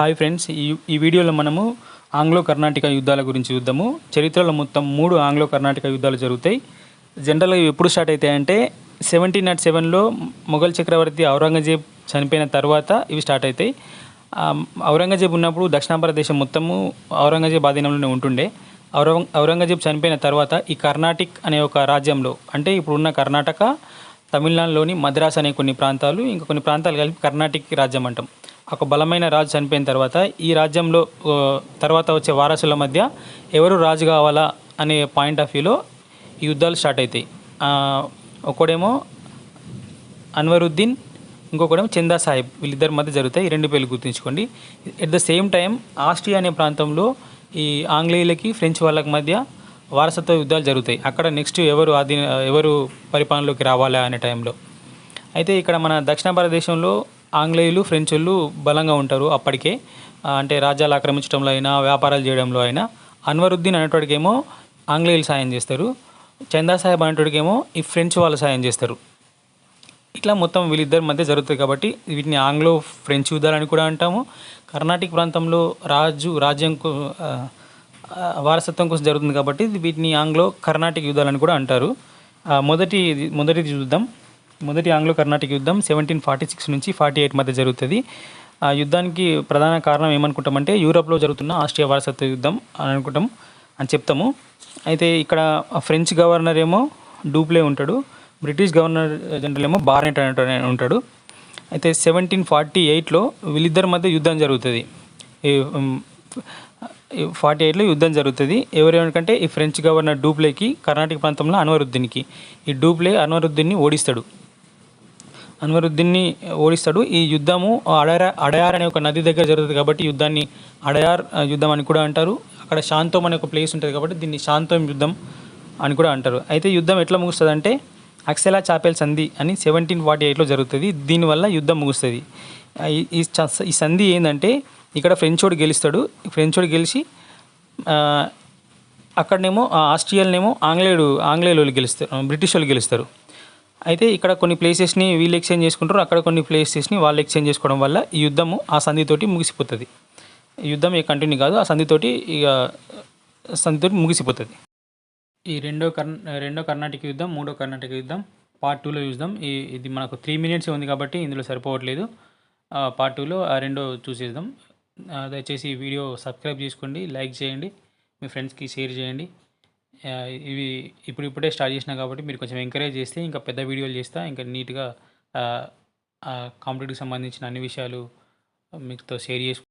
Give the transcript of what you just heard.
Hi friends, ఈ వీడియోలో మనము ఆంగ్లో కర్ణాటక యుద్ధాల గురించి చూద్దాము. చరిత్రలో మొత్తం 3 ఆంగ్లో కర్ణాటక యుద్ధాలు జరుగుతాయి. జనరల్గా ఇవి ఎప్పుడు స్టార్ట్ అవుతాయంటే 1707లో మొఘల్ చక్రవర్తి ఔరంగజేబ్ చనిపోయిన తర్వాత ఇవి స్టార్ట్ అవుతాయి. ఔరంగజేబ్ ఉన్నప్పుడు దక్షిణ భారతదేశం మొత్తము ఔరంగజేబ్ ఆధీనంలోనే ఉంటుండే. ఔరంగజేబ్ చనిపోయిన తర్వాత ఈ కర్ణాటిక్ అనే ఒక రాజ్యంలో, అంటే ఇప్పుడున్న కర్ణాటక, తమిళనాడులోని మద్రాస్ అనే కొన్ని ప్రాంతాలు, ఇంకా కొన్ని ప్రాంతాలు కలిపి కర్ణాటిక్ రాజ్యం అంటాం. ఒక బలమైన రాజు చనిపోయిన తర్వాత ఈ రాజ్యంలో తర్వాత వచ్చే వారసుల మధ్య ఎవరు రాజు కావాలా అనే పాయింట్ ఆఫ్ వ్యూలో ఈ యుద్ధాలు స్టార్ట్ అవుతాయి. ఒకడేమో అన్వరుద్దీన్, ఇంకొకడేమో చందా సాహిబ్, వీళ్ళిద్దరి మధ్య జరుగుతాయి. ఈ రెండు పేర్లు గుర్తుంచుకోండి. At the same time Austria అనే ప్రాంతంలో ఈ ఆంగ్లేయులకి ఫ్రెంచ్ వాళ్ళకి మధ్య వారసత్వ యుద్ధాలు జరుగుతాయి. అక్కడ నెక్స్ట్ ఎవరు పరిపాలనలోకి రావాలా అనే టైంలో. అయితే ఇక్కడ మన దక్షిణ భారతదేశంలో ఆంగ్లేయులు, ఫ్రెంచోళ్ళు బలంగా ఉంటారు అప్పటికే. అంటే రాజ్యాలు ఆక్రమించడంలో అయినా, వ్యాపారాలు చేయడంలో అయినా. అన్వరుద్దీన్ అనేటోడికేమో ఆంగ్లేయులు సాయం చేస్తారు. చందా సాహెబ్ అనేటోడికేమో ఈ ఫ్రెంచ్ వాళ్ళు సాయం చేస్తారు. ఇట్లా మొత్తం వీళ్ళిద్దరి మధ్య జరుగుతుంది కాబట్టి వీటిని ఆంగ్లో ఫ్రెంచ్ యుద్ధాలని కూడా అంటాము. కర్ణాటక ప్రాంతంలో రాజ్యం వారసత్వం కోసం జరుగుతుంది కాబట్టి వీటిని ఆంగ్లో కర్ణాటక యుద్ధాలని కూడా అంటారు. మొదటిది చూద్దాం. మొదటి ఆంగ్లో కర్ణాటక యుద్ధం 1746 నుంచి 48 మధ్య జరుగుతుంది. ఆ యుద్ధానికి ప్రధాన కారణం ఏమనుకుంటామంటే యూరోప్లో జరుగుతున్న ఆస్ట్రియా వారసత్వ యుద్ధం అని చెప్తాము. అయితే ఇక్కడ ఫ్రెంచ్ గవర్నర్ ఏమో డూప్లే ఉంటాడు, బ్రిటిష్ గవర్నర్ జనరల్ ఏమో బార్నెట్ అనే ఉంటాడు. అయితే 1748లో వీళ్ళిద్దరి మధ్య యుద్ధం జరుగుతుంది. 48లో యుద్ధం జరుగుతుంది. ఎవరెవరికంటే ఈ ఫ్రెంచ్ గవర్నర్ డూప్లేకి కర్ణాటక ప్రాంతంలో అన్వరుద్దీన్కి. ఈ డూప్లే అన్వరుద్దీన్ని ఓడిస్తాడు. ఈ యుద్ధము అడయార్ అనే ఒక నది దగ్గర జరుగుతుంది కాబట్టి యుద్ధాన్ని అడయార్ యుద్ధం అని కూడా అంటారు. అక్కడ శాంతం అనే ఒక ప్లేస్ ఉంటుంది కాబట్టి దీన్ని శాంతం యుద్ధం అని కూడా అంటారు. అయితే యుద్ధం ఎట్లా ముగుస్తుంది అంటే అక్సెలా చాపెల్ సంధి అని 1748లో జరుగుతుంది. దీనివల్ల యుద్ధం ముగుస్తుంది. ఈ సంధి ఏంటంటే ఇక్కడ ఫ్రెంచోడు గెలిచి అక్కడనేమో ఆస్ట్రియల్నేమో ఆంగ్లేయులు గెలుస్తారు, బ్రిటిష్ వాళ్ళు గెలుస్తారు. అయితే ఇక్కడ కొన్ని ప్లేసెస్ని వీళ్ళు ఎక్స్చేంజ్ చేసుకుంటారు, అక్కడ కొన్ని ప్లేసెస్ని వాళ్ళు ఎక్స్చేంజ్ చేసుకోవడం వల్ల ఈ యుద్ధము ఆ సంధితోటి ముగిసిపోతుంది. ఈ యుద్ధం కంటిన్యూ కాదు, ఆ సంధితోటి ముగిసిపోతుంది. ఈ రెండో కర్ణాటక యుద్ధం, మూడో కర్ణాటక యుద్ధం పార్ట్ 2లో చూద్దాం. ఇది మనకు 3 minutes ఉంది కాబట్టి ఇందులో సరిపోవట్లేదు. పార్ట్ 2లో ఆ రెండో చూసేద్దాం. దయచేసి ఈ వీడియో సబ్స్క్రైబ్ చేసుకోండి, లైక్ చేయండి, మీ ఫ్రెండ్స్కి షేర్ చేయండి. ఇవి ఇప్పుడే స్టార్ట్ చేసినా కాబట్టి మీరు కొంచెం ఎంకరేజ్ చేస్తే ఇంకా పెద్ద వీడియోలు చేస్తా, ఇంకా నీట్గా కాంపిటేటివ్కి సంబంధించిన అన్ని విషయాలు మీతో షేర్ చేసుకుంటాను.